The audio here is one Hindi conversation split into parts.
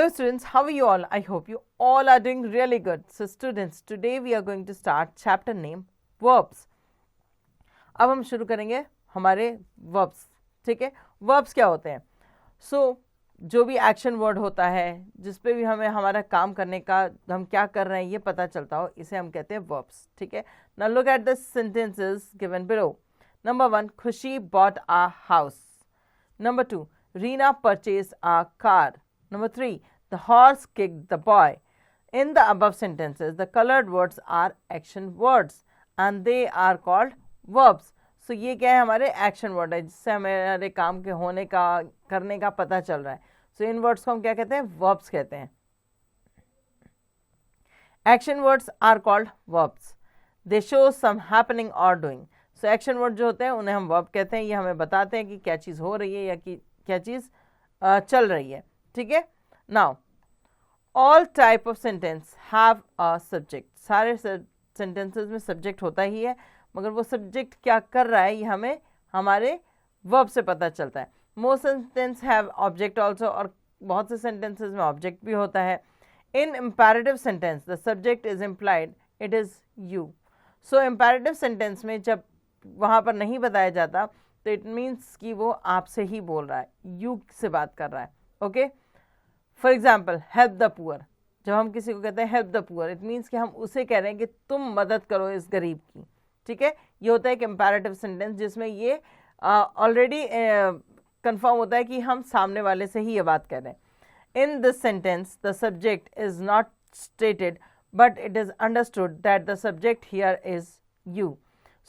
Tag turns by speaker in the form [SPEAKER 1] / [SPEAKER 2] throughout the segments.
[SPEAKER 1] students, how are you all? I hope you all are doing really good. So students, today we are going to start chapter name verbs. अब हम शुरू करेंगे हमारे verbs. ठीक है, verbs क्या होते हैं? जो भी एक्शन वर्ड होता है, जिस पे भी हमें हमारा काम करने का, हम क्या कर रहे हैं ये पता चलता हो, इसे हम कहते हैं verbs. ठीक है, now look at the sentences given below. Number 1, खुशी bought a house. Number 2, Reena purchased a car. Number 3, the horse kicked the boy. In the above sentences, the colored words are action words and they are called verbs. So ये क्या है, हमारे एक्शन वर्ड है जिससे हमारे काम के होने का, करने का पता चल रहा है. सो इन वर्ड्स को हम क्या कहते हैं? वर्ब्स कहते हैं. Action words are called verbs. They show some happening और डूइंग. सो एक्शन वर्ड जो होते हैं उन्हें हम वर्ब कहते हैं. ये हमें बताते हैं कि क्या चीज़ हो रही है या कि क्या चीज़ चल रही है. ठीक है. Now all type of sentence have a subject. सारे सेंटेंसेस में सब्जेक्ट होता ही है, मगर वो सब्जेक्ट क्या कर रहा है ये हमें हमारे वर्ब से पता चलता है. Most sentence have object also, और बहुत से सेंटेंसेस में ऑब्जेक्ट भी होता है. In imperative sentence the subject is implied, it is you. So imperative sentence में जब वहाँ पर नहीं बताया जाता तो इट मीन्स कि वो आपसे ही बोल रहा है, यू से बात कर रहा है. Okay, for example help the poor. जब हम किसी को कहते हैं help the poor, it means कि हम उसे कह रहे हैं कि तुम मदद करो इस गरीब की. ठीक है, ये होता है एक इम्पेरेटिव सेंटेंस जिसमें ये ऑलरेडी कंफर्म होता है कि हम सामने वाले से ही ये बात कर रहे हैं. In this sentence the subject is not stated but it is understood that the subject here is you.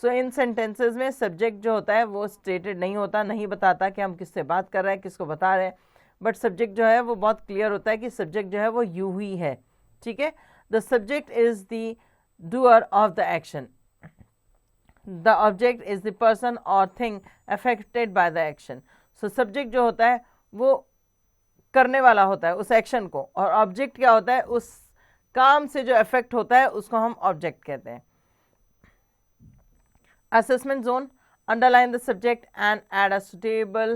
[SPEAKER 1] So in sentences में सब्जेक्ट जो होता है वो स्टेटेड नहीं होता, नहीं बताता कि हम किससे बात कर रहे हैं, किसको बता रहे हैं, बट सब्जेक्ट जो है वो बहुत क्लियर होता है कि सब्जेक्ट जो है वो यू ही है. ठीक है, the subject is the doer of the action. The object is the person or thing affected by the action. So subject जो होता है वो करने वाला होता है उस एक्शन को, और ऑब्जेक्ट क्या होता है, उस काम से जो इफेक्ट होता है उसको हम ऑब्जेक्ट कहते हैं. Assessment zone, underline the subject and add a suitable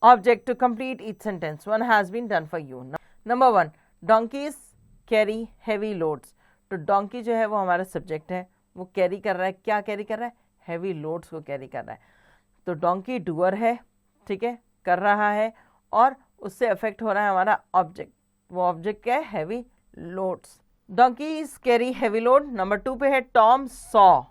[SPEAKER 1] object to complete each sentence. One has been done for you. Number 1, donkeys carry heavy loads. तो donkey जो है वो हमारा सब्जेक्ट है, वो कैरी कर रहा है, क्या कैरी कर रहा है? हैवी लोड्स को कैरी कर रहा है. तो donkey डूअर है, ठीक है, कर रहा है, और उससे अफेक्ट हो रहा है हमारा ऑब्जेक्ट. वो ऑब्जेक्ट क्या है? Heavy loads. donkeys carry heavy load. Number 2 पे है टॉम सॉ.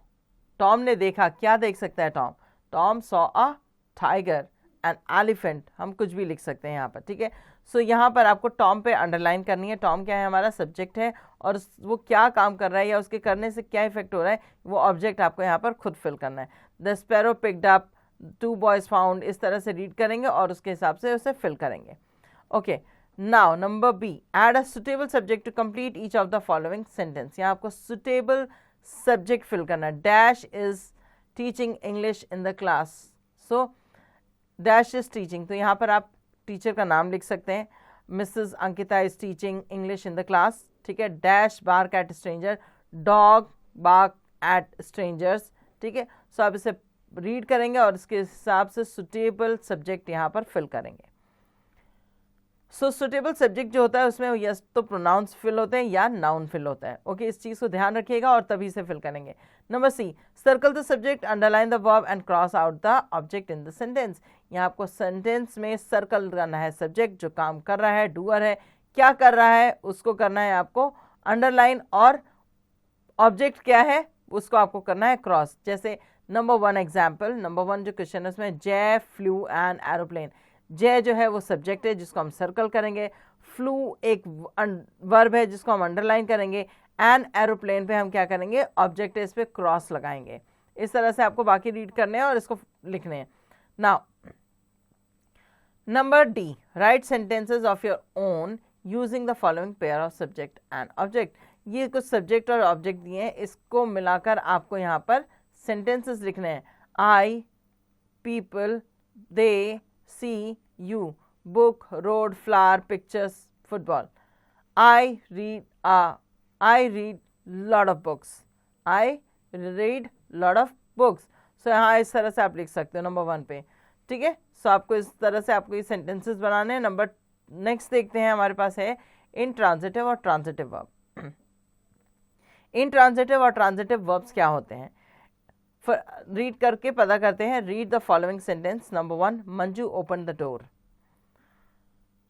[SPEAKER 1] टॉम ने देखा, क्या देख सकता है Tom? Tom saw a tiger, an elephant. हम कुछ भी लिख सकते हैं यहाँ पर. ठीक है, सो यहाँ पर आपको टॉम पे अंडरलाइन करनी है. टॉम क्या है? हमारा सब्जेक्ट है, और वो क्या काम कर रहा है या उसके करने से क्या इफेक्ट हो रहा है वो ऑब्जेक्ट आपको यहाँ पर खुद फिल करना है. The sparrow picked up, 2 boys found. इस तरह से रीड करेंगे और उसके हिसाब से उसे फिल करेंगे. Okay, now number B, add a suitable subject to complete each of the following sentence. यहाँ आपको सुटेबल सब्जेक्ट फिल करना है. Dash is teaching English in the class. So dash is teaching, तो यहाँ पर आप टीचर का नाम लिख सकते हैं. Mrs Ankita is teaching English in the class. ठीक है, dash bark at stranger, dog bark at strangers. ठीक है, सो आप इसे रीड करेंगे और इसके हिसाब से सुटेबल सब्जेक्ट यहाँ पर फिल करेंगे. सो सुटेबल सब्जेक्ट जो होता है उसमें या तो प्रोनाउंस फिल होते हैं या नाउन फिल होता है. ओके, इस चीज़ को ध्यान रखिएगा और तभी से फिल करेंगे. Number C, circle the subject, underline the verb and cross out the object in the sentence. यहाँ आपको सेंटेंस में सर्कल करना है सब्जेक्ट जो काम कर रहा है, डूअर है, क्या कर रहा है उसको करना है आपको अंडरलाइन, और ऑब्जेक्ट क्या है उसको आपको करना है क्रॉस. जैसे नंबर 1 एग्जाम्पल, नंबर 1 जो क्वेश्चन है उसमें जय फ्लू एन एरोप्लेन. जय जो है वो सब्जेक्ट है जिसको हम सर्कल करेंगे, फ्लू एक वर्ब है जिसको हम अंडरलाइन करेंगे, एन एरोप्लेन पे हम क्या करेंगे? ऑब्जेक्ट है, इस पे क्रॉस लगाएंगे. इस तरह से आपको बाकी रीड करने हैं और इसको लिखने हैं. Now number D, right sentences of your own using the following pair of subject and object. ये कुछ सब्जेक्ट और ऑब्जेक्ट दिए हैं, इसको मिलाकर आपको यहाँ पर सेंटेंसेस लिखने हैं. I, people, they, see, you, book, road, flower, pictures, football. I read lot of books. I read lot of books. So यहाँ इस तरह से आप लिख सकते हो नंबर 1 पे. ठीक है, सो आपको इस तरह से आपको ये सेंटेंसेस बनाने हैं. नंबर नेक्स्ट देखते हैं, हमारे पास है इंट्रांजिटिव और ट्रांजिटिव वर्ब। इंट्रांजिटिव और ट्रांजिटिव वर्ब्स क्या होते हैं, रीड करके पता करते हैं। Read the following sentence. Number 1, Manju open the door.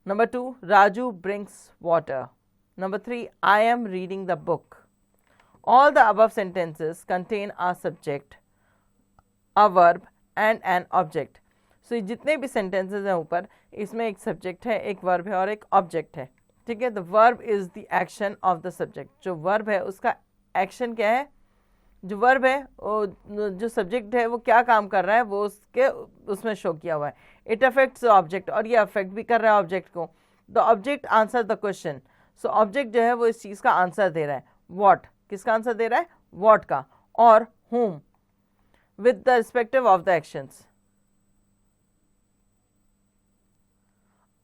[SPEAKER 1] Number 2, Raju brings water. Number 3, I am reading the book. All the above sentences contain a subject, a verb and an object. So जितने भी sentences हैं ऊपर, इसमें एक subject है, एक verb है और एक object है, ठीक है। The verb is the action of the subject. जो verb है उसका action क्या है, जो verb है जो subject है वो क्या काम कर रहा है वो उसमें show किया हुआ है। It affects the object, और ये affect भी कर रहा है object को। The object answers the question. So object जो है वो इस चीज़ का आंसर दे रहा है। What, किसका आंसर दे रहा है, what का, और whom with the respective of the actions.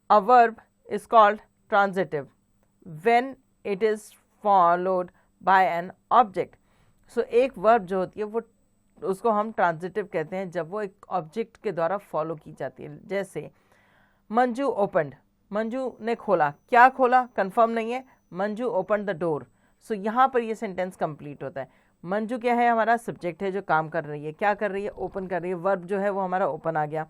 [SPEAKER 1] A verb is called transitive when it is followed by an object. So एक verb जो होती है वो उसको हम transitive कहते हैं जब वो एक object के द्वारा follow की जाती है। जैसे मंजू opened, मंजू ने खोला, क्या खोला कंफर्म नहीं है, मंजू opened the door. सो यहाँ पर ये सेंटेंस कंप्लीट होता है। मंजू क्या है, हमारा सब्जेक्ट है जो काम कर रही है, क्या कर रही है, ओपन कर रही है। वर्ब जो है वो हमारा ओपन आ गया।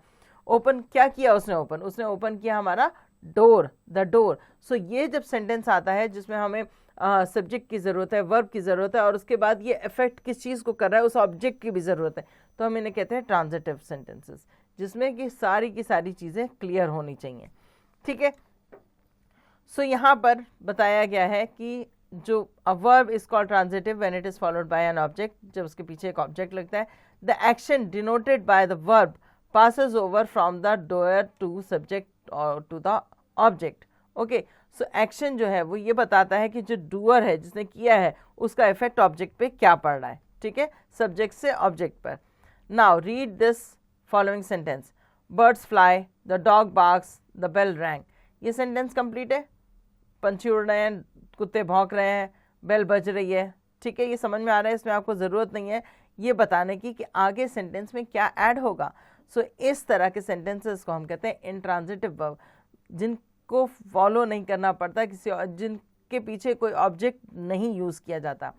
[SPEAKER 1] ओपन क्या किया उसने, उसने ओपन किया हमारा डोर, द डोर। सो ये जब सेंटेंस आता है जिसमें हमें सब्जेक्ट की ज़रूरत है, वर्ब की ज़रूरत है, और उसके बाद ये इफेक्ट किस चीज़ को कर रहा है, उस ऑब्जेक्ट की भी ज़रूरत है, तो हम इन्हें कहते हैं ट्रांजिटिव सेंटेंसेस, जिसमें कि सारी की सारी चीज़ें क्लियर होनी चाहिए, ठीक है। सो यहाँ पर बताया गया है कि जो a verb is called transitive when it is followed by an object, जब उसके पीछे एक ऑब्जेक्ट लगता है। the action denoted by the verb passes over from the doer to subject or to the object. okay, so action जो है वो ये बताता है कि जो doer है जिसने किया है उसका इफेक्ट ऑब्जेक्ट पे क्या पड़ रहा है, ठीक है, सब्जेक्ट से ऑब्जेक्ट पर। now read this following sentence. birds fly, the dog barks, the bell rang. ये सेंटेंस कंप्लीट है। पंछी उड़ रहे हैं, कुत्ते भौंक रहे हैं, बेल बज रही है, ठीक है, ये समझ में आ रहा है। इसमें आपको ज़रूरत नहीं है ये बताने की कि आगे सेंटेंस में क्या ऐड होगा। सो इस तरह के सेंटेंसेस को हम कहते हैं इंट्रांजिटिव वर्ब, जिनको फॉलो नहीं करना पड़ता किसी, जिनके पीछे कोई ऑब्जेक्ट नहीं यूज़ किया जाता।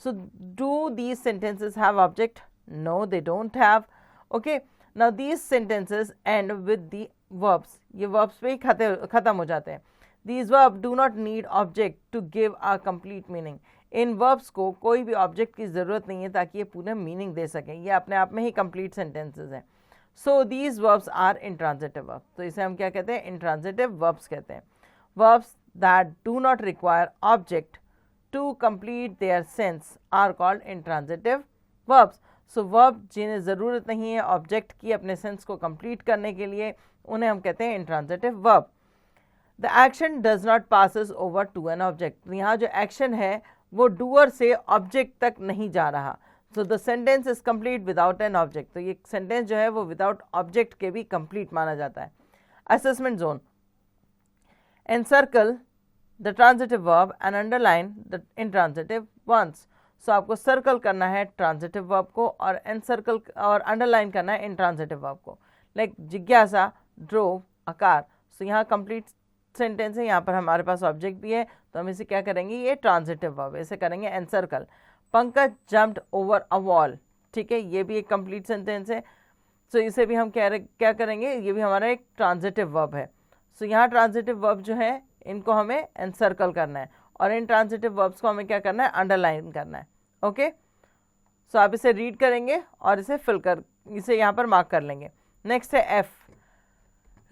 [SPEAKER 1] So do these sentences have object? No, they don't have. Okay, now these sentences end with the verbs, ये वर्ब्स पे ही ख़त्म हो जाते हैं। These verbs do not need object to give a complete meaning. In verbs को कोई भी object की ज़रूरत नहीं है ताकि ये पूरे meaning दे सकें, ये अपने आप में ही complete sentences हैं। So these verbs are intransitive verbs. तो इसे हम क्या कहते हैं, intransitive verbs कहते हैं। Verbs that do not require object to complete their sense are called intransitive verbs. So verb जिन्हें ज़रूरत नहीं है object की अपने sense को complete करने के लिए, उन्हें हम कहते हैं intransitive verb. The action does not passes over to an object. यहाँ जो action है वो doer से object तक नहीं जा रहा। So the sentence is complete without an object. तो ये sentence जो है वो without object के भी complete माना जाता है। Assessment zone. Encircle the transitive verb and underline the intransitive ones. So आपको circle करना है transitive verb को और encircle और underline करना है intransitive verb को। Like जिज्ञासा drove a car. So यहाँ complete सेंटेंस है, यहाँ पर हमारे पास ऑब्जेक्ट भी है, तो हम इसे क्या करेंगे, ये ट्रांजिटिव वर्ब, इसे करेंगे encircle. Pankaj jumped over a wall, ठीक है, ये भी एक कंप्लीट सेंटेंस है। सो इसे भी हम क्या करेंगे, ये भी हमारा एक ट्रांजिटिव वर्ब है। सो यहाँ ट्रांजिटिव वर्ब जो है इनको हमें एनसर्कल करना है, और इन ट्रांजिटिव वर्ब्स को हमें क्या करना है, अंडरलाइन करना है। ओके, सो आप इसे रीड करेंगे और इसे फिल कर, इसे यहाँ पर मार्क कर लेंगे। नेक्स्ट है F.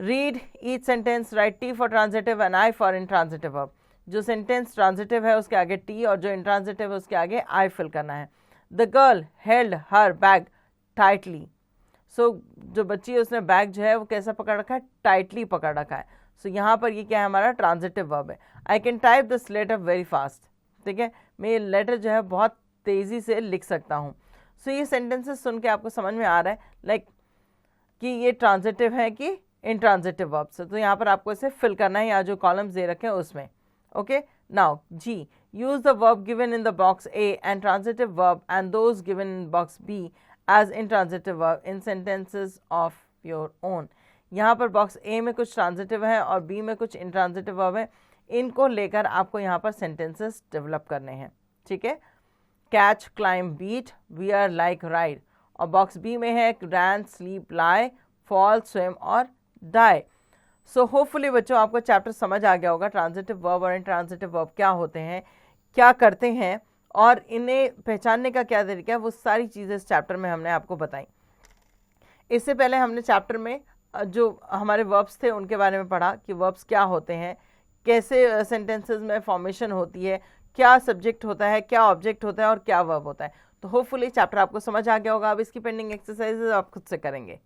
[SPEAKER 1] Read each sentence, right T for transitive and I for intransitive verb. जो सेंटेंस ट्रांजिटिव है उसके आगे टी और जो इंट्रांजिटिव है उसके आगे आई फिल करना है। The girl held her bag tightly. So जो बच्ची है उसने बैग जो है वो कैसा पकड़ रखा है, टाइटली पकड़ रखा है। सो यहाँ पर ये क्या है, हमारा ट्रांजिटिव वर्ब है। I can type this letter very fast, ठीक है, मैं ये लेटर जो है बहुत तेज़ी से लिख सकता हूँ। सो ये सेंटेंसेस सुन के आपको समझ में आ रहा है लाइक कि ये ट्रांजिटिव है कि इंट्रांजिटिव वर्ब से। तो यहाँ पर आपको इसे फिल करना है, यहाँ जो कॉलम्स दे रखे हैं उसमें। ओके, नाउ जी, use the verb given in the box A and transitive verb and those given in box B as intransitive verb in sentences of your own. यहाँ पर बॉक्स ए में कुछ ट्रांजिटिव है और बी में कुछ इंट्रांजिटिव वर्ब है, इनको लेकर आपको यहाँ पर सेंटेंसेस डेवलप करने हैं, ठीक है। Catch, climb, beat, wear like, ride, और बॉक्स बी में है ran, sleep, lie, fall, swim और डाई। सो होपफुली बच्चों आपको चैप्टर समझ आ गया होगा, ट्रांजिटिव वर्ब और इंट्रांजिटिव वर्ब क्या होते हैं, क्या करते हैं और इन्हें पहचानने का क्या तरीका है, वो सारी चीज़ें इस चैप्टर में हमने आपको बताई। इससे पहले हमने चैप्टर में जो हमारे वर्ब्स थे उनके बारे में पढ़ा कि वर्ब्स क्या होते हैं, कैसे सेंटेंसेस में फॉर्मेशन होती है, क्या सब्जेक्ट होता है, क्या ऑब्जेक्ट होता है और क्या वर्ब होता है। तो होपफुली चैप्टर आपको समझ आ गया होगा। अब इसकी पेंडिंग एक्सरसाइजेज आप खुद से करेंगे।